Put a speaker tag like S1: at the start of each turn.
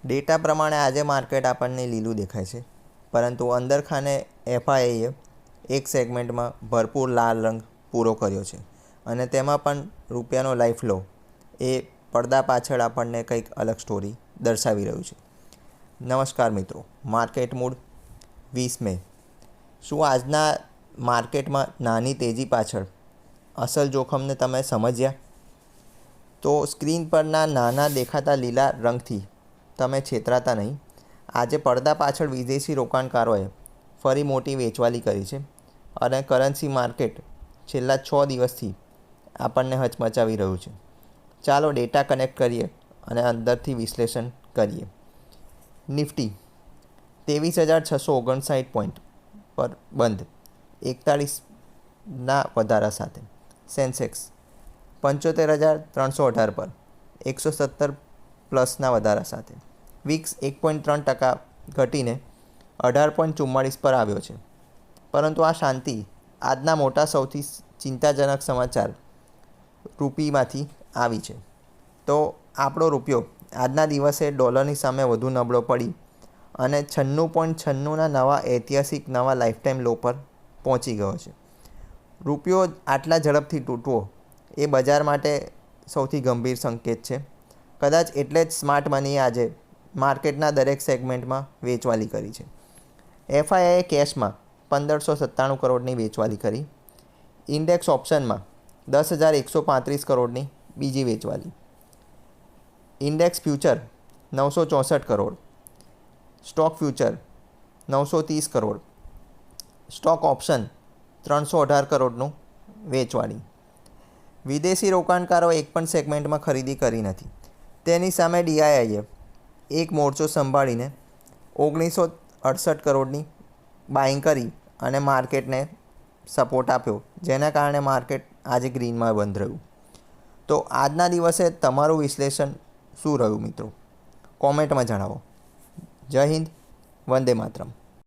S1: Data પ્રમાણે આજે market આપણને લીલું દેખાય છે, પરંતુ અંદર ખાને એફઆઈએ એક સેગમેન્ટમાં ભરપૂર લાલ રંગ પૂરો કર્યો છે અને તેમાં પણ રૂપિયાનો લાઈફ લો એ પડદા પાછળ આપણને કંઈક અલગ સ્ટોરી દર્શાવી રહ્યું છે. નમસ્કાર મિત્રો, માર્કેટ મૂડ 20 મે. શું આજના માર્કેટમાં નાની તેજી પાછળ અસલ જોખમને તમે સમજ્યા? તો સ્ક્રીન પરના નાના દેખાતા લીલા રંગથી તમે છેતરાતા નહીં. આજે પડદા પાછળ વિદેશી રોકાણકારોએ ફરી મોટી વેચવાલી કરી છે અને કરન્સી માર્કેટ છેલ્લા 6 દિવસથી આપણને હચમચાવી રહ્યું છે. ચાલો ડેટા કનેક્ટ કરીએ અને અંદરથી વિશ્લેષણ કરીએ. નિફ્ટી 23,659 પોઈન્ટ પર બંધ, 41ના વધારા સાથે. સેન્સેક્સ 75,318 પર 117 પ્લસના વધારા સાથે. વિક્સ 1.3% ઘટીને 18.44 પર આવ્યો છે. પરંતુ આ શાંતિ આજના મોટા સૌથી ચિંતાજનક સમાચાર રૂપીમાંથી આવી છે. તો આપણો રૂપિયો આજના દિવસે ડોલરની સામે વધુ નબળો પડી અને 96.96ના નવા ઐતિહાસિક નવા લાઈફટાઈમ લો પર પહોંચી ગયો છે. રૂપિયો આટલા ઝડપથી તૂટવો એ બજાર માટે સૌથી ગંભીર સંકેત છે. કદાચ એટલે જ સ્માર્ટ મનીએ આજે માર્કેટના દરેક સેગમેન્ટમાં વેચવાલી કરી છે. એફઆઈએ કેશમાં 1,597 કરોડની વેચવાલી કરી. ઇન્ડેક્સ ઓપ્શનમાં 10,135 કરોડની બીજી વેચવાલી. Index future 964 crore. Stock future 930 crore. Stock option 318 કરોડનું વેચવાલી. વિદેશી રોકાણકારો એક પણ સેગમેન્ટમાં ખરીદી કરી નથી. તેની સામે ડીઆઈઆઈએ એક મોરચો સંભાળીને 1968 કરોડની બાઇંગ કરી અને માર્કેટને સપોર્ટ આપ્યો, જેના કારણે માર્કેટ આજે ગ્રીનમાં બંધ રહ્યું. તો આજના દિવસે તમારું વિશ્લેષણ શું રહ્યું મિત્રો? કોમેન્ટમાં જણાવો. જય હિન્દ, વંદે માતરમ.